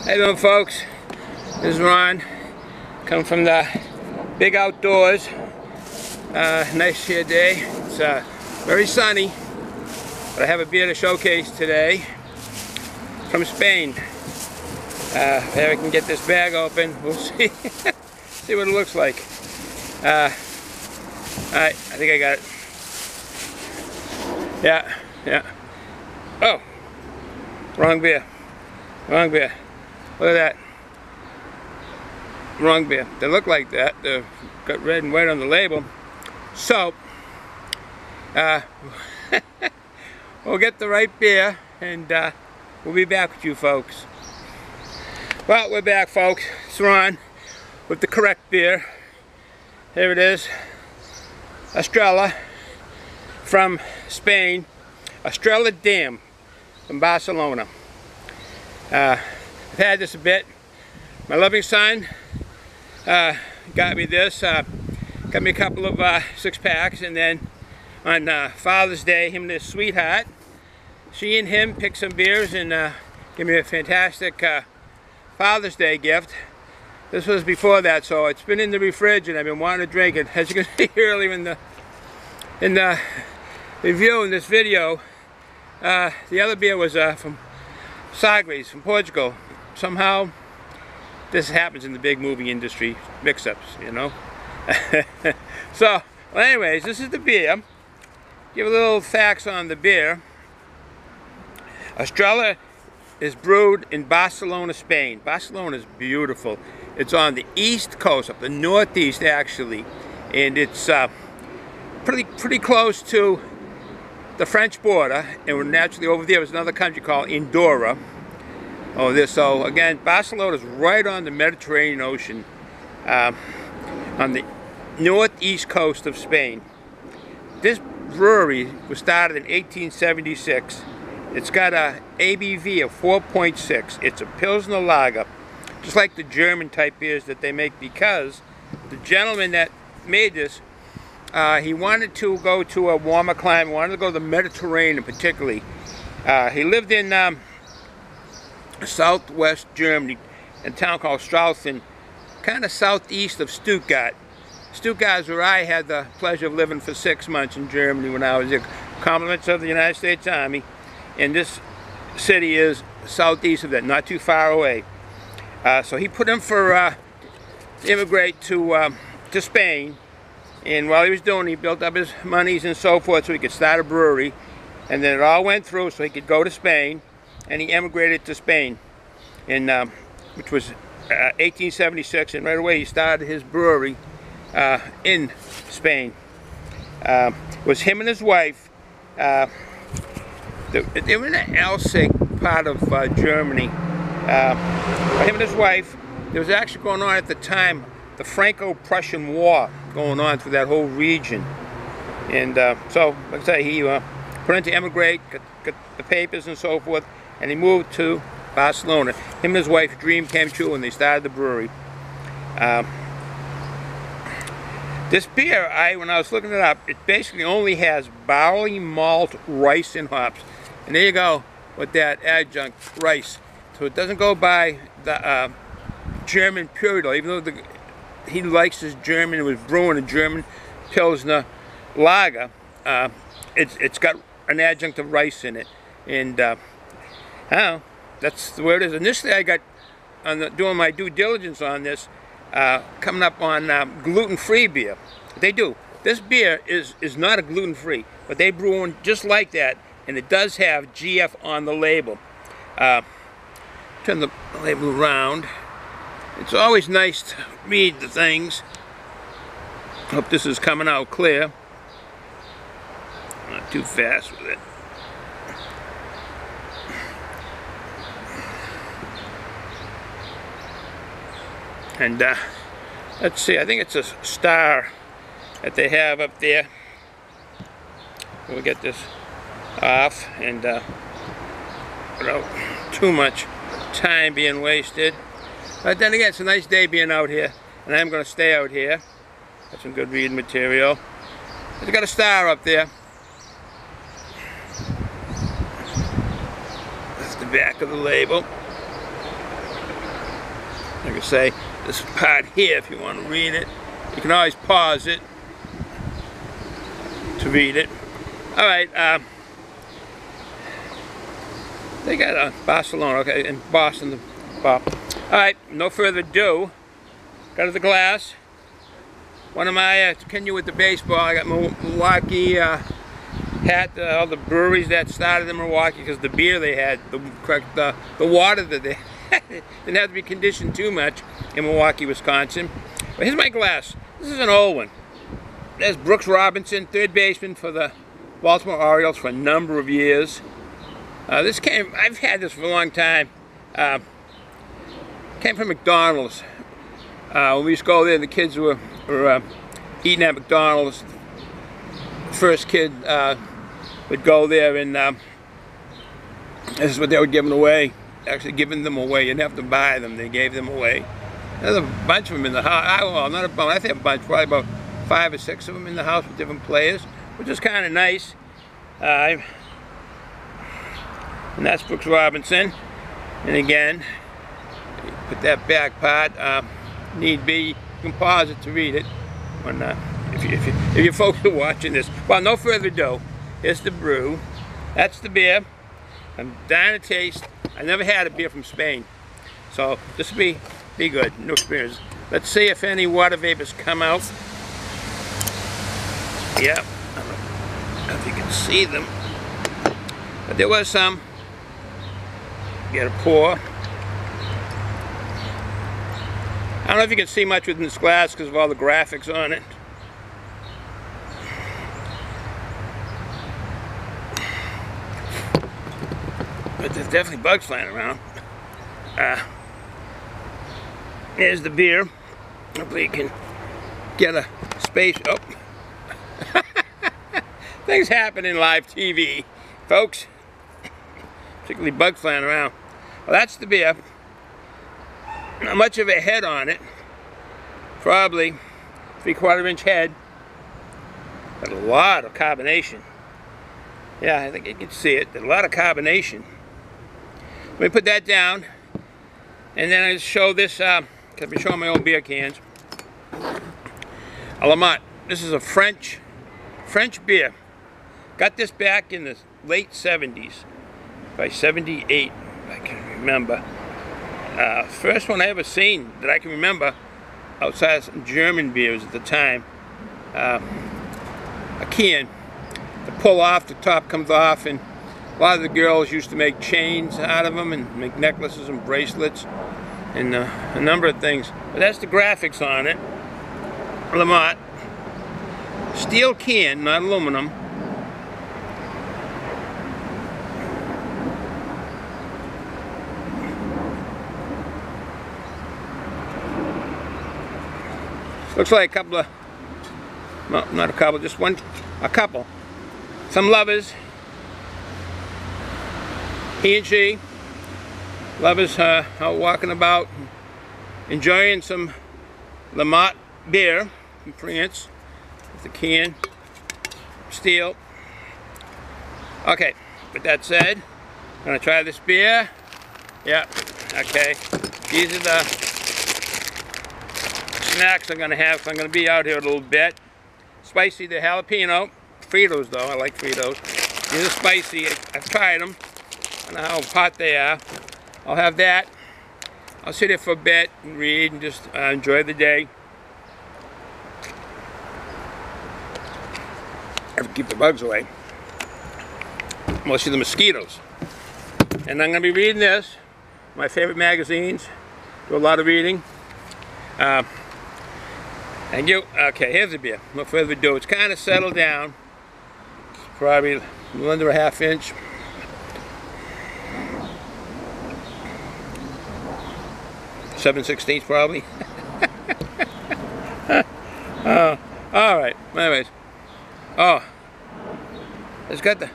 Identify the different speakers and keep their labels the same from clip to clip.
Speaker 1: How you doing, folks? This is Ron, coming from the big outdoors. Nice here day. It's very sunny, but I have a beer to showcase today from Spain. If I can get this bag open, we'll see. See what it looks like. Alright, I think I got it. Yeah. Oh, wrong beer. Wrong beer. Look at that. Wrong beer. They look like that. They've got red and white on the label. So, we'll get the right beer, and we'll be back with you folks. Well, we're back, folks. It's Ron with the correct beer. Here it is. Estrella from Spain. Estrella Dam from Barcelona. I've had this a bit. My loving son got me this. Got me a couple of 6-packs, and then on Father's Day, him and his sweetheart, she and him picked some beers and gave me a fantastic Father's Day gift. This was before that, so it's been in the fridge and I've been wanting to drink it. As you can see earlier in the review in this video, the other beer was from Sagres, from Portugal. Somehow this happens in the big movie industry, mix-ups, you know. So, well, anyways, this is the beer. Give a little facts on the beer. Estrella is brewed in Barcelona, Spain. Barcelona is beautiful. It's on the east coast, up the northeast actually, and it's pretty close to the French border, and we're naturally over there. There's another country called Andorra. So again, Barcelona is right on the Mediterranean Ocean, on the northeast coast of Spain. This brewery was started in 1876. It's got a ABV of 4.6. It's a Pilsner lager, just like the German type beers that they make, because the gentleman that made this, he wanted to go to a warmer climate, wanted to go to the Mediterranean particularly. He lived in southwest Germany, in a town called Straußen, kind of southeast of Stuttgart. Stuttgart is where I had the pleasure of living for 6 months in Germany when I was there. Compliments of the United States Army. And this city is southeast of that, not too far away. So he put him to immigrate to Spain. And while he was doing it, he built up his monies and so forth so he could start a brewery. And then it all went through so he could go to Spain. And he emigrated to Spain, which was 1876. And right away he started his brewery in Spain. It was him and his wife. They were in the Alsace part of Germany. Him and his wife, there was actually going on at the time the Franco-Prussian War going on through that whole region. And so, like I say, he put in to emigrate, got the papers and so forth, and he moved to Barcelona. Him and his wife's dream came true when they started the brewery. This beer, when I was looking it up, it basically only has barley, malt, rice, and hops. And there you go with that adjunct, rice. So it doesn't go by the German Purital, even though he likes his German, it was brewing a German Pilsner lager. It's got an adjunct of rice in it. And I don't know, that's the way it is. Initially I got, doing my due diligence on this, coming up on gluten-free beer. They do. This beer is not a gluten-free, but they brew one just like that, and it does have GF on the label. Turn the label around. It's always nice to read the things. Hope this is coming out clear. Not too fast with it. And let's see, I think it's a star that they have up there. We'll get this off and without too much time being wasted. But then again, it's a nice day being out here, and I'm going to stay out here. Got some good reading material. It's got a star up there. That's the back of the label. like I say, this part here, if you want to read it, you can always pause it to read it. All right, they got Barcelona, okay, in Boston. All right, no further ado. Got to the glass. One of my, to continue with the baseball, I got Milwaukee hat, all the breweries that started in Milwaukee, because the beer they had, the water that they had, didn't have to be conditioned too much in Milwaukee, Wisconsin. But here's my glass. This is an old one. There's Brooks Robinson, third baseman for the Baltimore Orioles for a number of years. I've had this for a long time. Came from McDonald's. When we used to go there, the kids were eating at McDonald's. The first kid would go there, and this is what they were giving away. Actually giving them away. You didn't have to buy them. They gave them away. There's a bunch of them in the house. Well, not a bunch. I think a bunch. Probably about 5 or 6 of them in the house with different players, which is kind of nice. And that's Brooks Robinson. And again, put that back part. Need be, you can pause it to read it. When if you folks are watching this. Well, no further ado. Here's the brew. That's the beer. I'm dying to taste. I never had a beer from Spain, so this will be good. New experience. Let's see if any water vapors come out. Yeah, I don't know if you can see them, but there was some. Get a pour. I don't know if you can see much within this glass because of all the graphics on it. But there's definitely bugs flying around. There's the beer. Hopefully you can get a space. Oh. Things happen in live TV, folks. Particularly bugs flying around. Well, that's the beer. Not much of a head on it. Probably 3/4 inch head. But a lot of carbonation. Yeah, I think you can see it. There's a lot of carbonation. Let me put that down. And then I show this, I've been showing my own beer cans. A Lamont. This is a French beer. Got this back in the late 70s. By 78, I can remember. First one I ever seen that I can remember outside of some German beers at the time. A can. The pull off, the top comes off, and a lot of the girls used to make chains out of them and make necklaces and bracelets and a number of things. But that's the graphics on it. Lamont. Steel can, not aluminum. Looks like a couple of, well, not a couple, just a couple. Some lovers. He and she. Lovers out walking about, enjoying some Lamont beer from France. With the can. Steel. Okay, with that said, I'm going to try this beer. Yeah, okay. These are the snacks I'm going to have, so I'm going to be out here a little bit. Spicy, the jalapeno. Fritos though, I like Fritos. These are spicy, I've tried them. I don't know how hot they are. I'll have that. I'll sit here for a bit and read and just enjoy the day. I have to keep the bugs away. Mostly the mosquitoes. And I'm going to be reading this. My favorite magazines. Do a lot of reading. Thank you. Okay, here's the beer. No further ado. It's kind of settled down. It's probably a little under a ½ inch. (7/16) probably. All right. Anyways. Oh, it's got the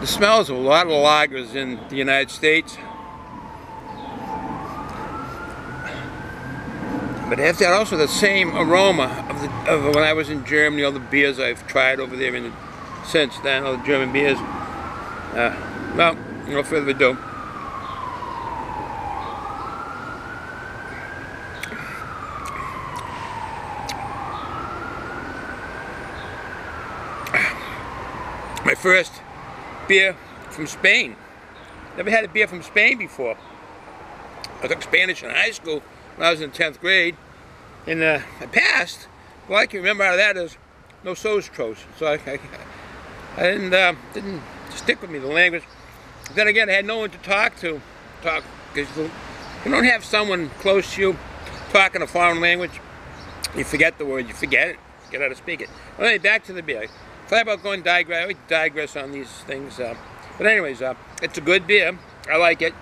Speaker 1: smells of a lot of lagers in the United States. But it has that also the same aroma of when I was in Germany, all the beers I've tried over there since then, all the German beers. Well, no further ado. first beer from Spain. Never had a beer from Spain before. I took Spanish in high school when I was in 10th grade, and I passed. Well, I can remember out of that is nosotros, so I didn't stick with me, the language. Then again, I had no one to talk to, because you don't have someone close to you talking a foreign language. You forget the word, you forget it, you get how to speak it. Well, anyway, back to the beer. Thought about going digress. I always digress on these things. But anyways, it's a good beer. I like it.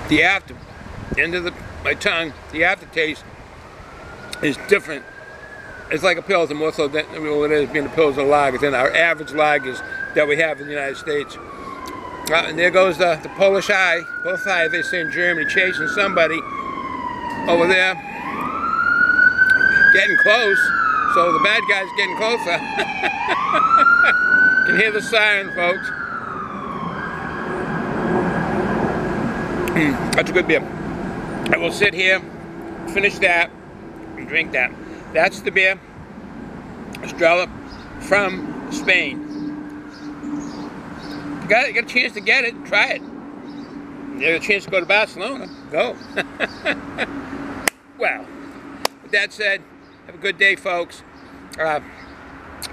Speaker 1: The after, end of my tongue, the aftertaste is different. It's like a Pilsner, more so than it is being a Pilsner lager than our average lagers that we have in the United States. And there goes the Polish eye, both eyes, they say in Germany, chasing somebody over there, getting close. So the bad guy's getting closer. Can hear the siren, folks. That's a good beer. I will sit here, finish that, and drink that. That's the beer, Estrella from Spain. You got a chance to get it, try it. You have a chance to go to Barcelona, go. Well, with that said, have a good day, folks.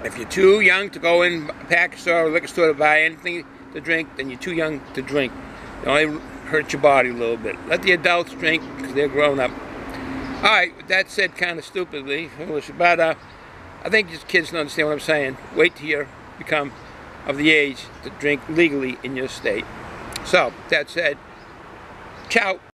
Speaker 1: If you're too young to go in a pack store or liquor store to buy anything to drink, then you're too young to drink. It only hurt your body a little bit. Let the adults drink because they're grown up. Alright, with that said kind of stupidly, but I think just kids don't understand what I'm saying. Wait till you become of the age to drink legally in your state. So, that said, ciao.